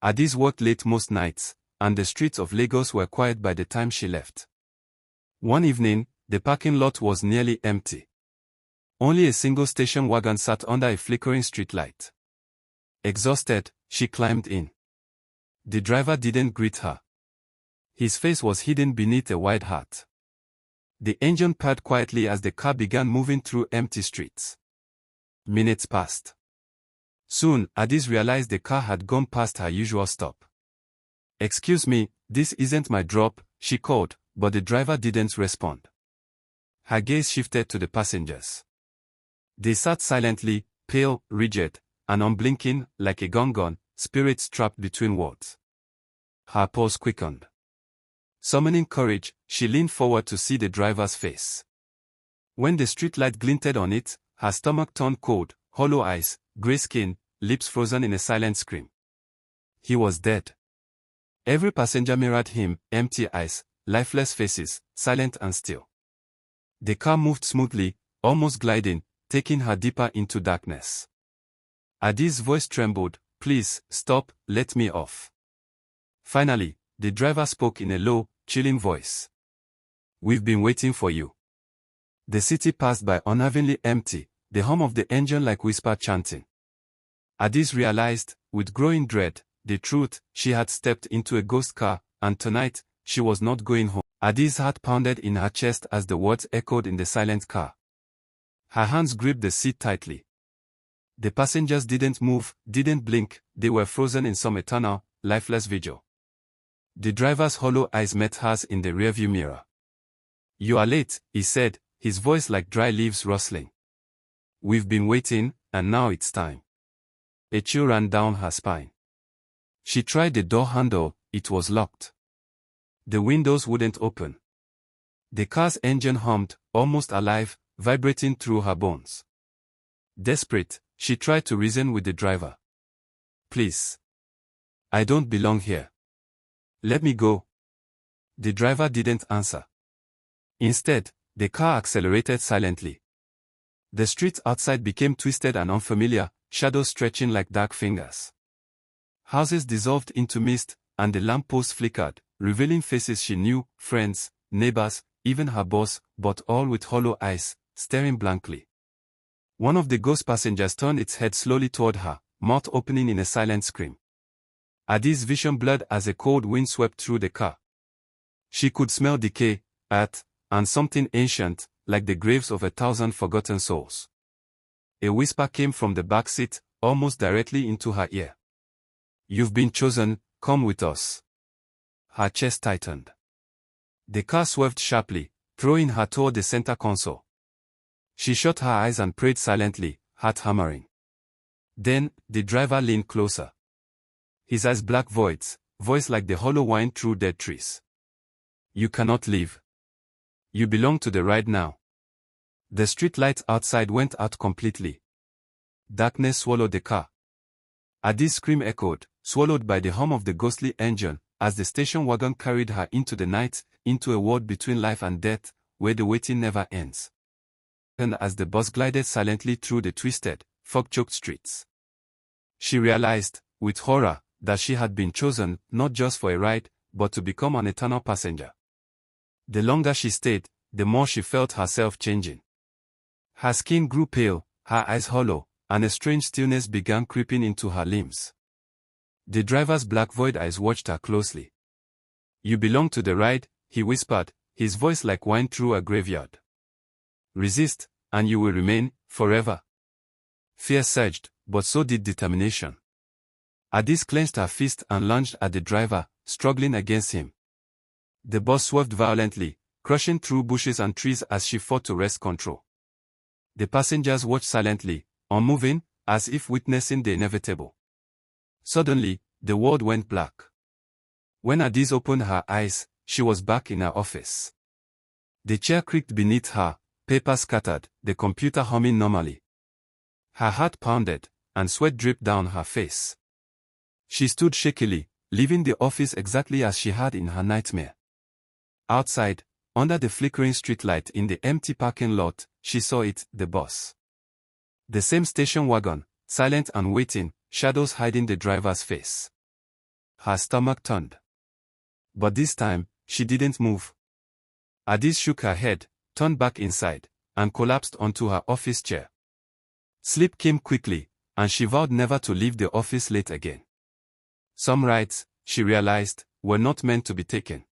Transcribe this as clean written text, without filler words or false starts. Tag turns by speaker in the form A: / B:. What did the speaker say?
A: Addis worked late most nights, and the streets of Lagos were quiet by the time she left. One evening, the parking lot was nearly empty. Only a single station wagon sat under a flickering streetlight. Exhausted, she climbed in. The driver didn't greet her. His face was hidden beneath a wide hat. The engine purred quietly as the car began moving through empty streets. Minutes passed. Soon, Addis realized the car had gone past her usual stop. "Excuse me, this isn't my drop," she called, but the driver didn't respond. Her gaze shifted to the passengers. They sat silently, pale, rigid, and unblinking, like a gun, spirits trapped between worlds. Her pulse quickened. Summoning courage, she leaned forward to see the driver's face. When the streetlight glinted on it, her stomach turned cold, hollow eyes, gray skin, lips frozen in a silent scream. He was dead. Every passenger mirrored him, empty eyes, lifeless faces, silent and still. The car moved smoothly, almost gliding, taking her deeper into darkness. Addis' voice trembled, "Please, stop, let me off." Finally, the driver spoke in a low, chilling voice. "We've been waiting for you." The city passed by unnervingly empty, the hum of the engine like whispered chanting. Addis realized, with growing dread, the truth: she had stepped into a ghost car, and tonight, she was not going home. Addis' heart pounded in her chest as the words echoed in the silent car. Her hands gripped the seat tightly. The passengers didn't move, didn't blink, they were frozen in some eternal, lifeless vigil. The driver's hollow eyes met hers in the rearview mirror. "You are late," he said, his voice like dry leaves rustling. "We've been waiting, and now it's time." A chill ran down her spine. She tried the door handle, it was locked. The windows wouldn't open. The car's engine hummed, almost alive, vibrating through her bones. Desperate, she tried to reason with the driver. "Please. I don't belong here. Let me go." The driver didn't answer. Instead, the car accelerated silently. The streets outside became twisted and unfamiliar, shadows stretching like dark fingers. Houses dissolved into mist, and the lampposts flickered, revealing faces she knew, friends, neighbors, even her boss, but all with hollow eyes, staring blankly. One of the ghost passengers turned its head slowly toward her, mouth opening in a silent scream. Addis' vision blurred as a cold wind swept through the car. She could smell decay, earth, and something ancient, like the graves of 1,000 forgotten souls. A whisper came from the back seat, almost directly into her ear. "You've been chosen, come with us." Her chest tightened. The car swerved sharply, throwing her toward the center console. She shut her eyes and prayed silently, heart hammering. Then, the driver leaned closer. His eyes black voids, voice like the hollow whine through dead trees. "You cannot leave. You belong to the ride now." The street lights outside went out completely. Darkness swallowed the car. Addis' scream echoed, swallowed by the hum of the ghostly engine, as the station wagon carried her into the night, into a world between life and death, where the waiting never ends. And as the bus glided silently through the twisted, fog-choked streets, she realized, with horror, that she had been chosen, not just for a ride, but to become an eternal passenger. The longer she stayed, the more she felt herself changing. Her skin grew pale, her eyes hollow, and a strange stillness began creeping into her limbs. The driver's black void eyes watched her closely. "You belong to the ride," he whispered, his voice like wine through a graveyard. "Resist, and you will remain, forever." Fear surged, but so did determination. Addis clenched her fist and lunged at the driver, struggling against him. The bus swerved violently, crushing through bushes and trees as she fought to wrest control. The passengers watched silently, unmoving, as if witnessing the inevitable. Suddenly, the world went black. When Addis opened her eyes, she was back in her office. The chair creaked beneath her, paper scattered, the computer humming normally. Her heart pounded, and sweat dripped down her face. She stood shakily, leaving the office exactly as she had in her nightmare. Outside, under the flickering streetlight in the empty parking lot, she saw it, the bus. The same station wagon, silent and waiting, shadows hiding the driver's face. her stomach turned. But this time, she didn't move. Adis shook her head, turned back inside, and collapsed onto her office chair. Sleep came quickly, and she vowed never to leave the office late again. Some rides, she realized, were not meant to be taken.